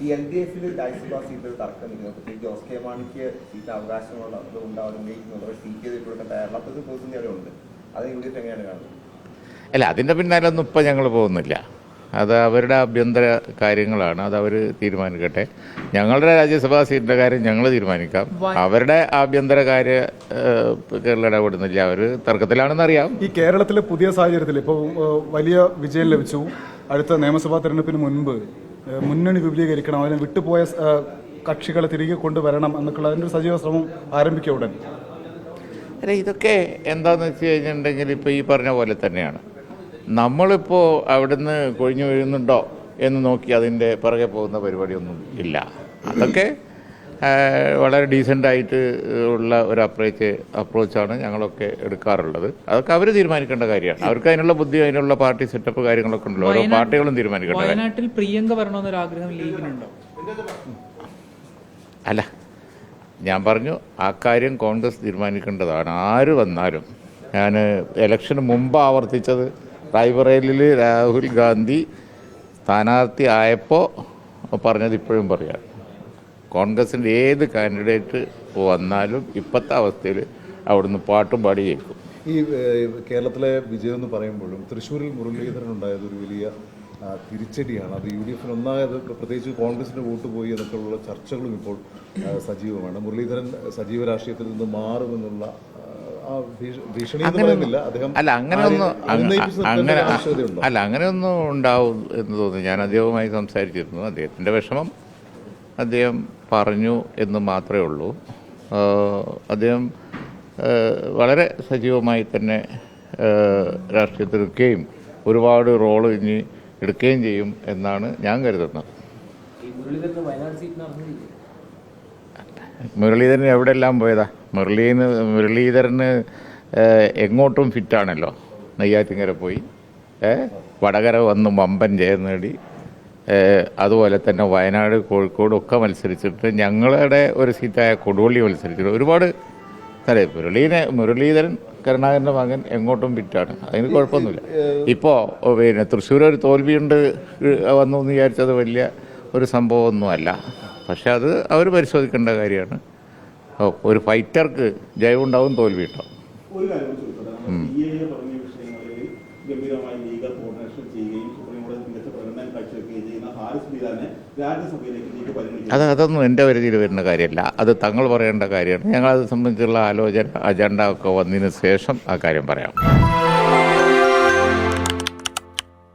ഈ LDF-ൽ രാജ്യസഭാ സീറ്റ് തർക്കം നിൽക്കുന്നത് പ്രത്യേകിച്ച് ജോസ് കെ മാണിക്ക് സീറ്റ് അവകാശമുണ്ട് അവർ ഉന്നയിക്കുന്നുണ്ട്. സീറ്റ് ചെയ്ത് കൊടുക്കാൻ തയ്യാറുള്ള പേഴ്സൺ അവിടെ ഉണ്ട്. അത് UDF എങ്ങനെയാണ് കാണുന്നത്? അല്ല, അതിൻ്റെ പിന്നാലൊന്നും ഇപ്പം ഞങ്ങൾ പോകുന്നില്ല. അത് അവരുടെ ആഭ്യന്തര കാര്യങ്ങളാണ്, അത് അവർ തീരുമാനിക്കട്ടെ. ഞങ്ങളുടെ രാജ്യസഭാ സീറ്റിൻ്റെ കാര്യം ഞങ്ങൾ തീരുമാനിക്കാം. അവരുടെ ആഭ്യന്തര കാര്യ കേരളം ഇടപെടുന്നില്ല. അവർ തർക്കത്തിലാണെന്നറിയാം. ഈ കേരളത്തിലെ പുതിയ സാഹചര്യത്തിൽ ഇപ്പോൾ വലിയ വിജയം ലഭിച്ചു. അടുത്ത നിയമസഭാ തെരഞ്ഞെടുപ്പിന് മുൻപ് മുന്നണി വിപുലീകരിക്കണം, അതിന് വിട്ടുപോയ കക്ഷികളെ തിരികെ കൊണ്ടുവരണം എന്നൊക്കെയുള്ള അതിൻ്റെ ഒരു സജീവ ശ്രമം ആരംഭിക്കുക ഉടൻ. അല്ല, ഇതൊക്കെ എന്താണെന്ന് വെച്ച് കഴിഞ്ഞിട്ടുണ്ടെങ്കിൽ ഇപ്പോൾ ഈ പറഞ്ഞ പോലെ തന്നെയാണ്. നമ്മളിപ്പോൾ അവിടുന്ന് കൊഴിഞ്ഞു വീഴുന്നുണ്ടോ എന്ന് നോക്കി അതിൻ്റെ പുറകെ പോകുന്ന പരിപാടിയൊന്നും ഇല്ല. അതൊക്കെ വളരെ ഡീസൻ്റായിട്ട് ഉള്ള ഒരു അപ്രോച്ചാണ് ഞങ്ങളൊക്കെ എടുക്കാറുള്ളത്. അതൊക്കെ അവർ തീരുമാനിക്കേണ്ട കാര്യമാണ്. അവർക്ക് അതിനുള്ള ബുദ്ധി, അതിനുള്ള പാർട്ടി സെറ്റപ്പ് കാര്യങ്ങളൊക്കെ ഉണ്ടല്ലോ. ഓരോ പാർട്ടികളും തീരുമാനിക്കേണ്ട കാര്യം. വയനാട്ടിൽ പ്രിയങ്ക വരണമെന്നൊരാഗ്രഹം ലീഗിനുണ്ടോ? അല്ല, ഞാൻ പറഞ്ഞു, ആ കാര്യം കോൺഗ്രസ് തീരുമാനിക്കേണ്ടതാണ്. ആര് വന്നാലും ഞാൻ ഇലക്ഷന് മുമ്പ് ആവർത്തിച്ചത് റായ്ബറേലിയിൽ രാഹുൽ ഗാന്ധി സ്ഥാനാർത്ഥി ആയപ്പോൾ പറഞ്ഞത് ഇപ്പോഴും പറയാം. കോൺഗ്രസിൻ്റെ ഏത് കാൻഡിഡേറ്റ് വന്നാലും ഇപ്പോഴത്തെ അവസ്ഥയിൽ അവിടുന്ന് പാട്ടും പാടി ജയിക്കും. ഈ കേരളത്തിലെ വിജയം എന്ന് പറയുമ്പോഴും തൃശ്ശൂരിൽ മുരളീധരൻ ഉണ്ടായത് ഒരു വലിയ തിരിച്ചടിയാണ്. അത് UDF-ന് ഒന്നായത്, പ്രത്യേകിച്ച് കോൺഗ്രസിൻ്റെ വോട്ട് പോയി എന്നൊക്കെയുള്ള ചർച്ചകളും ഇപ്പോൾ സജീവമാണ്. മുരളീധരൻ സജീവ രാഷ്ട്രീയത്തിൽ നിന്ന് മാറുമെന്നുള്ള ഭീഷണി എന്ന് പറയുന്നില്ല. അദ്ദേഹം അങ്ങനെയൊന്നും ഉണ്ടാവും എന്ന് തോന്നുന്നു. ഞാൻ അദ്ദേഹവുമായി സംസാരിച്ചിരുന്നു. അദ്ദേഹത്തിൻ്റെ വിഷമം അദ്ദേഹം പറഞ്ഞു എന്ന് മാത്രമേ ഉള്ളൂ. അദ്ദേഹം വളരെ സജീവമായി തന്നെ രാഷ്ട്രീയത്തിൽ എടുക്കുകയും ഒരുപാട് റോള് ഇനി എടുക്കുകയും ചെയ്യും എന്നാണ് ഞാൻ കരുതുന്നത്. മുരളീധരൻ എവിടെയെല്ലാം പോയതാ? മുരളീധരന് എങ്ങോട്ടും ഫിറ്റാണല്ലോ. നെയ്യാറ്റിങ്കര പോയി, വടകര വന്ന് വമ്പൻ ജയം നേടി. അതുപോലെ തന്നെ വയനാട്, കോഴിക്കോട് ഒക്കെ മത്സരിച്ചിട്ട് ഞങ്ങളുടെ ഒരു സീറ്റായ കൊടുവള്ളി മത്സരിച്ചിട്ട് ഒരുപാട്. അതെ, മുരളീധരൻ കരുണാകരൻ്റെ മകൻ എങ്ങോട്ടും ഫിറ്റാണ്, അതിന് കുഴപ്പമൊന്നുമില്ല. ഇപ്പോൾ പിന്നെ തൃശ്ശൂർ ഒരു തോൽവിയുണ്ട് വന്നു എന്ന് വിചാരിച്ചത് വലിയ ഒരു സംഭവമൊന്നുമല്ല. പക്ഷെ അത് അവർ പരിശോധിക്കേണ്ട കാര്യമാണ്. ഒരു ഫൈറ്റർക്ക് ജയമുണ്ടാവും, തോൽവി ഉണ്ടാവും. അതൊന്നും എൻ്റെ പരിധിയിൽ വരുന്ന കാര്യമല്ല. അത് തങ്ങൾ പറയേണ്ട കാര്യമാണ്. ഞങ്ങളത് സംബന്ധിച്ചുള്ള ആലോചന, അജണ്ട ഒക്കെ വന്നതിന് ശേഷം ആ കാര്യം പറയാം.